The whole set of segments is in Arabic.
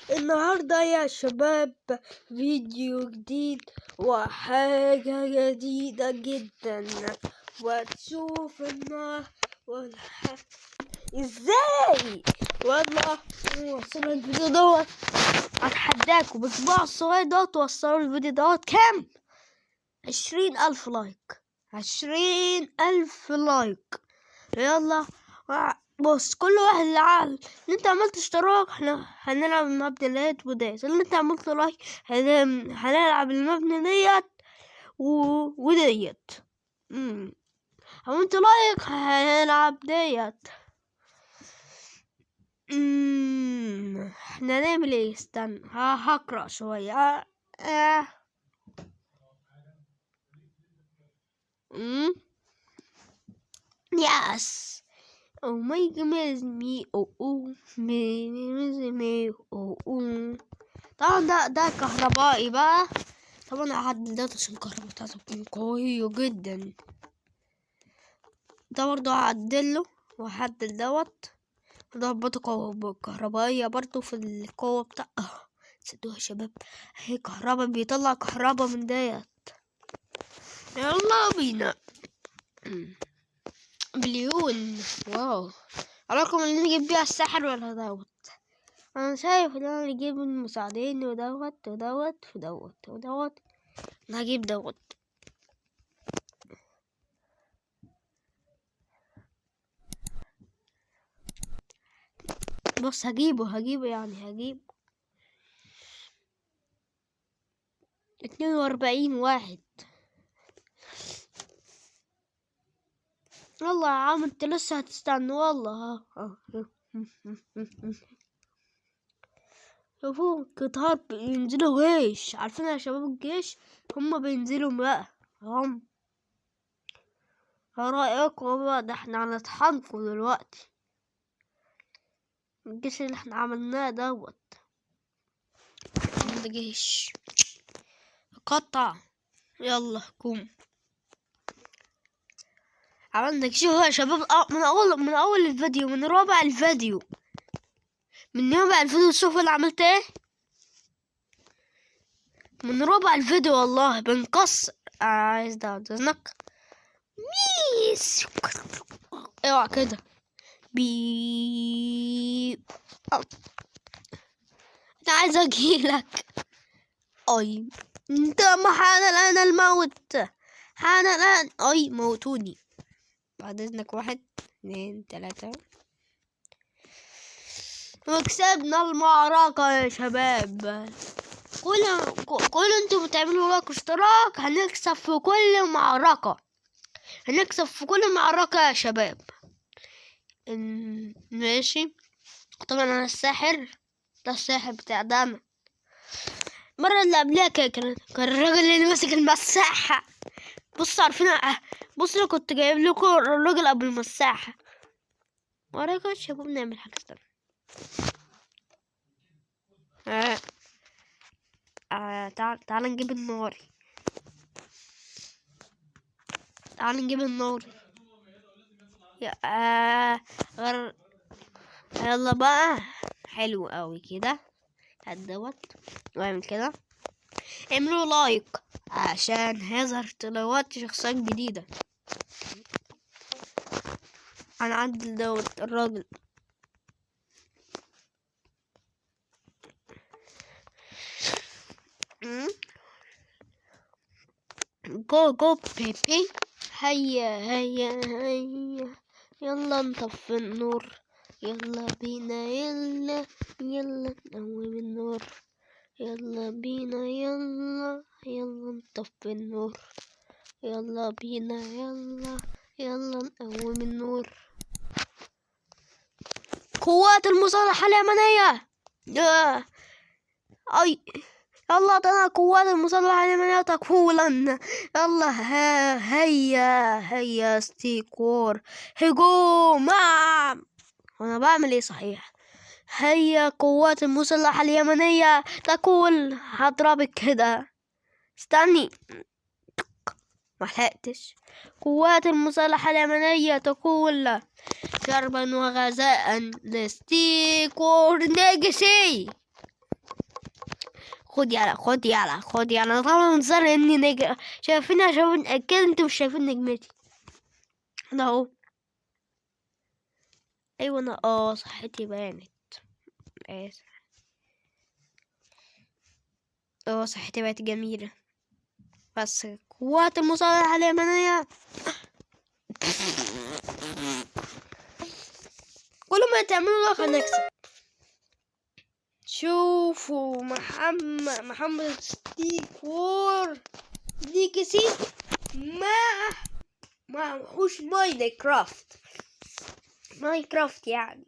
النهاردة يا شباب فيديو جديد وحاجة جديدة جدا، وتشوف ازاي والله وصلوا الفيديو دوت. اتحداكم بصباع الصغير دوت توصلوا الفيديو دوت كام؟ 20,000 لايك. 20,000 لايك. يلا بص، كل واحد اللي انت عملت اشتراك هنلعب المبنى ديت وديت، اللي انت عملت لايك هنلعب المبنى ديت وديت. عملت لايك هنلعب ديت. احنا نعمل ايه؟ استنى هقرأ شوية. Yes. Oh my goodness me. طبعا ده كهربائي بقى. طبعا هعدل ده عشان الكهرباء بتاعته تكون قوية جدا. ده برضه هعدله وهعدل دوت. ده برضه قوة كهربائية برضه في القوة بتاعه. صدقوا يا شباب، هي كهرباء بيطلع كهرباء من ديت. يلا بينا. بليون. واو. عليكم اللي نجيب بيها السحر ولا دوت؟ انا شايف ان انا نجيب المساعدين ودوت ودوت ودوت ودوت. هجيب دوت. بص هجيبه يعني هجيب 42 واحد. والله يا عم انت لسه هتستنى والله. شوفوا كتار بينزلوا جيش. عارفين يا شباب الجيش هما بينزلوا بقى. هم رأيكم بقى؟ ده احنا هنطحنكم دلوقتي. الجيش اللي احنا عملناه دوت. ده جيش قطع. يلا قوم. عملنا جيش يا شباب. من اول الفيديو، من رابع الفيديو، من رابع الفيديو. شوفوا انا عملت ايه. من رابع الفيديو والله بنكسر. عايز ده اذنك ميس. اوعى كده انا عايز اجيلك. اي انت ما حان الان الموت. حان الان. اي موتوني بعد اذنك. 1 2 3. وكسبنا المعركة يا شباب. كل انتوا بتعملوا لايك واشتراك هنكسب في كل معركة. هنكسب في كل معركة يا شباب. ماشي. طبعا انا الساحر. ده الساحر بتاع داما. المرة اللي قبلها كان الراجل اللي ماسك المساحة. بص عارفين. بص انا كنت جايب لكم الراجل ابو المساحة. وراكم يا شباب نعمل حاجة استنى. تعال نجيب النار. يلا بقى. حلو قوي كده. هات دوت واعمل كده. اعملوا لايك عشان هيظهر تلاوات شخصيات جديدة. انا عندي دوت الراجل. جو بيبي. هيا يلا نطفي النور. يلا بينا يلا نقوم النور. يلا بينا يلا نطفي النور. يلا بينا يلا نقوم النور. قوات المسلحة اليمنية. اي يلا انا قوات المسلحة اليمنية تكفولا. يلا هيا ستيكور هجوم. انا بعمل ايه صحيح؟ هيا قوات المسلحة اليمنية تقول. هضربك كده. استني ملحقتش. قوات المسلحة اليمنية تقول شربا وغذاء لستيكور نجسي. خد يلا خد يلا خد يلا. طبعا ظهر اني نجم، شايفيني عشان اكيد انتوا مش شايفين نجمتي. انا اهو. ايوه انا صحتي بانت. آسف. صحتي بقت جميلة، بس قوات المسلحة اليمنية كل ما تعملوا ده هنكسب. شوفوا محمد ستيك وور ليجاسي ما هوش ماينكرافت يعني.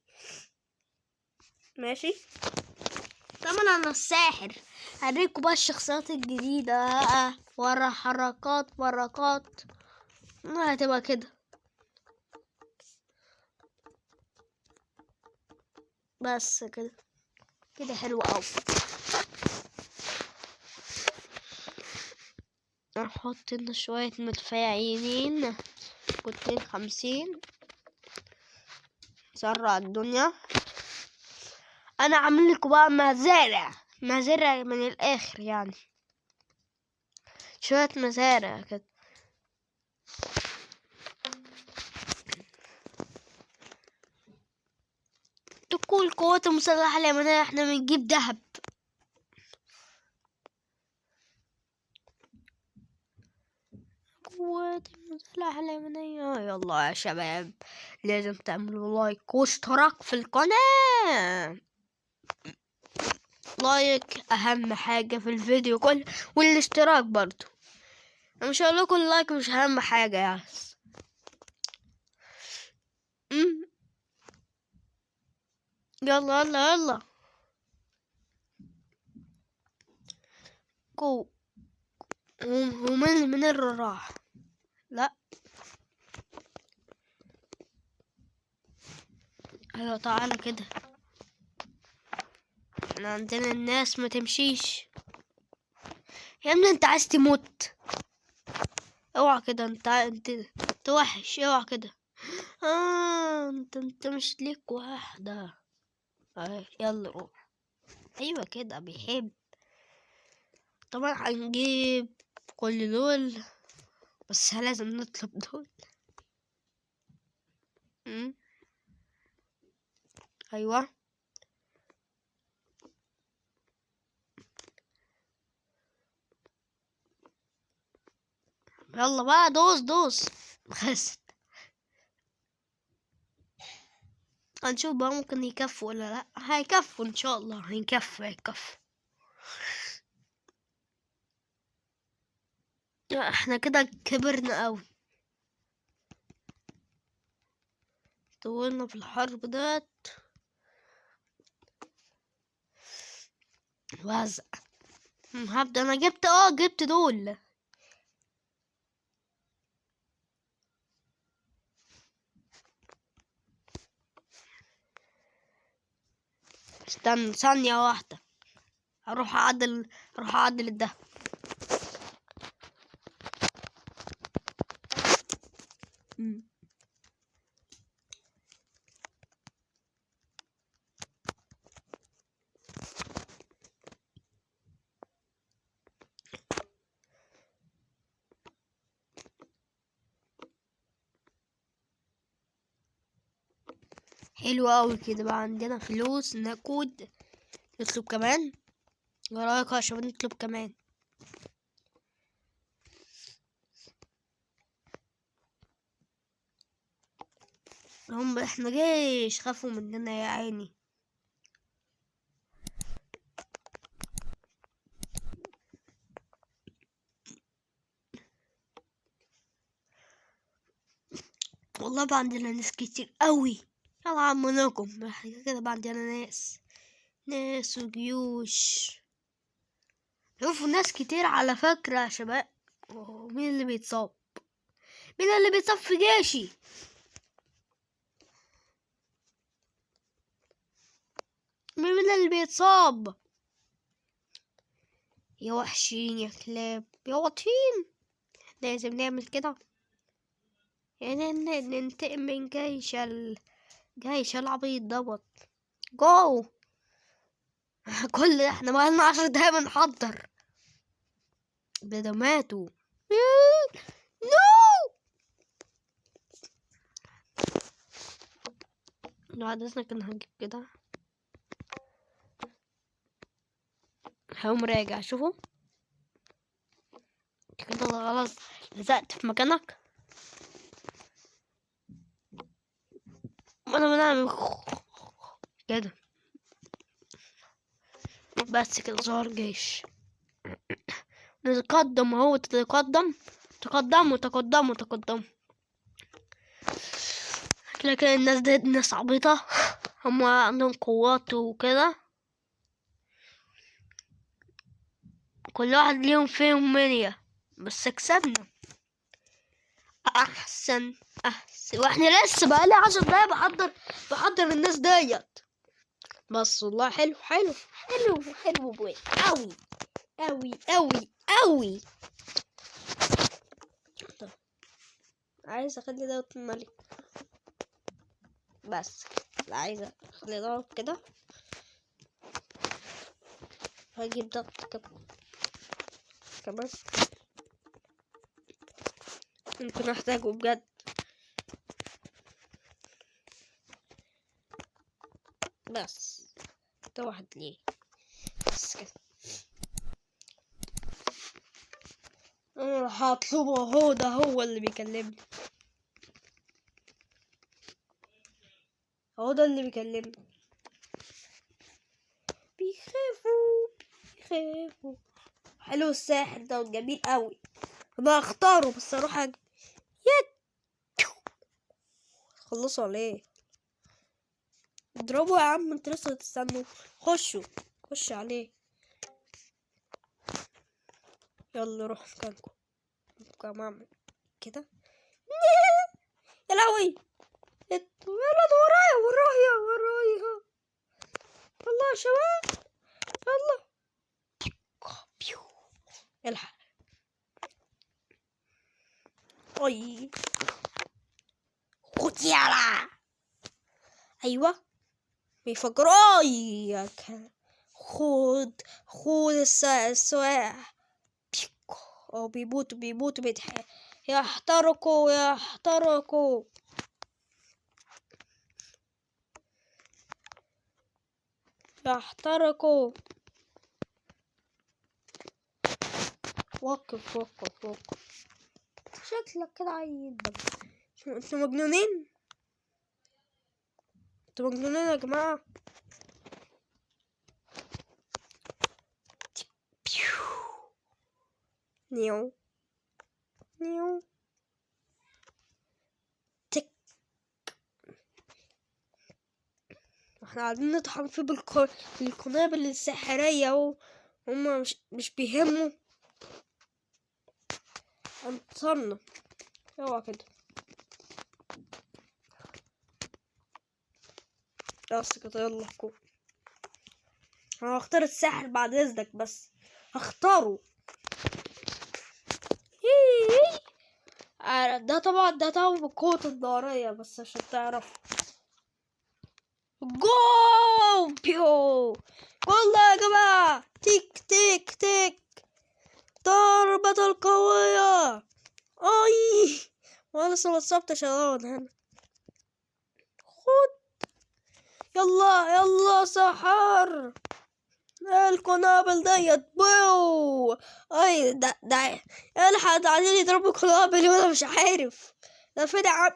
ماشي. طبعا انا الساحر هوريكم بقى الشخصيات الجديدة ورا حركات هتبقى كده. بس كده حلو اوي. نحط لنا شوية متفاعلين 250. نسرع الدنيا. انا عامل لكم بقى مزارع من الاخر يعني، شوية مزارع كده. تقول القوات المسلحة اليمنية احنا بنجيب دهب. قوات المسلحة اليمنية. يلا يا شباب، لازم تعملوا لايك واشتراك في القناة. لايك اهم حاجة في الفيديو كله، والاشتراك برضو. انا مش هقول لكم اللايك مش اهم حاجة يعني. يلا يلا يلا جو. ومن اللي راح؟ لا ايوه تعالى كده. احنا عندنا الناس ما تمشيش يا ابني. انت عايز تموت؟ اوعى كده. انت وحش. اوعى كده. انت مش ليك واحدة. يلا روح. ايوه كده بيحب. طبعا هنجيب كل دول، بس لازم نطلب دول. ايوه يلا بقى دوس خست. هنشوف بقى ممكن يكفوا ولا لا. هيكفوا ان شاء الله. هيكفوا. احنا كده كبرنا قوي. طولنا في الحرب ده. وزع. هبدأ. انا جبت دول. استنى ثانية واحدة. اروح اعدل الدهب. حلو قوي كده. بقى عندنا فلوس نقود. نطلب كمان. ايه رايك يا شباب نطلب كمان؟ احنا جيش خافوا مننا يا عيني. والله بقى عندنا ناس كتير قوي. يلا عمناكم احنا كده بقى عندنا ناس وجيوش. شوفوا ناس كتير على فكرة يا شباب. مين اللي بيتصاب؟ مين اللي بيتصاب في جيشي؟ مين اللي بيتصاب؟ يا وحشين يا كلاب يا واطين. لازم نعمل كده يعني. ننتقم من جيش العبيط دوت. جو. كل ده احنا بقالنا 10 دقايق بنحضر، ده ماتوا. نو. بعد اذنك انا هجيب كده، هقوم راجع. شوفوا كده خلاص لزقت في مكانك. انا بنعمل كده بس كده ظهر جيش. نتقدم اهو، تتقدم تقدموا تقدموا تقدموا. لكن الناس دي ناس عبيطة، هم عندهم قوات وكده، كل واحد ليهم فيهم منية، بس كسبنا. احسن احسن، واحنا لسه بقالي 10 دقايق بحضر الناس ديت. بس والله حلو حلو حلو حلو بوي، اوي اوي اوي اوي. طب عايز اخلي دوت الملك بس، لا عايزة اخلي دوت كده. هجيب دوت كمان ممكن احتاجه بجد. بس ده واحد ليه بس كده. انا راح اطلبه، هو ده هو اللي بيكلمني، هو ده اللي بيكلمني. بيخافوا. حلو الساحر ده جميل قوي، انا اختاره بس اروح خلصوا عليه. اضربوا يا عم، انتوا لسه هتستنوا؟ خشوا عليه. يلا روح مكانكم. ممكن اعمل كده. يا لهوي، الولد ورايا. يلا يا شباب، يلا الحق. اي خد يلا. ايوه بيفكروا. اي خد السواق. او بيموتوا يحترقوا. وقف. شكلك كده عيل بقى. انتوا مجنونين يا جماعة. نيو تك. احنا قاعدين نطحن فيه بالقنابل السحرية اهو، هما مش بيهموا. انتصرنا. اوعى كده. بس كده يلا كو. انا هختار الساحر بعد اذنك، بس هختاره. ده طبعا بقوة النارية بس عشان تعرف. جو بيو. والله يا جماعة، تيك ضربة القوية. اي وانا لسه ما اتصبتش هنا. خد يلا سحر القنابل ديت بو. اي ده الحق، ده عايزين يضربوا قنابل وانا مش عارف ده فين عم.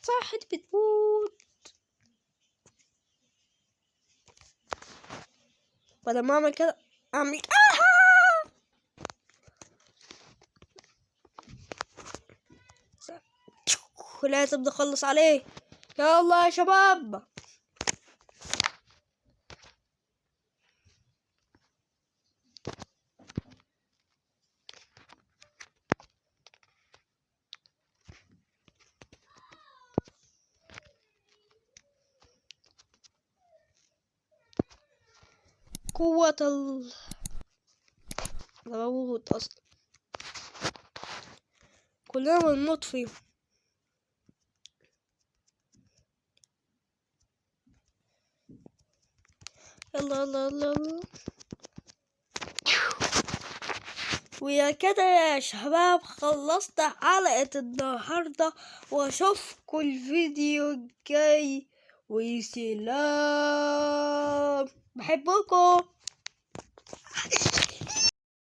صح بتموت. بدل ما اعمل كده اعمل لازم نخلص عليه. يلا يا شباب. قوة بموت اصلا، كلنا بنموت فيه. يلا يلا يلا يلا. ويا كده يا شباب خلصت حلقة النهاردة، واشوفكم الفيديو الجاي، وسلام، بحبكم.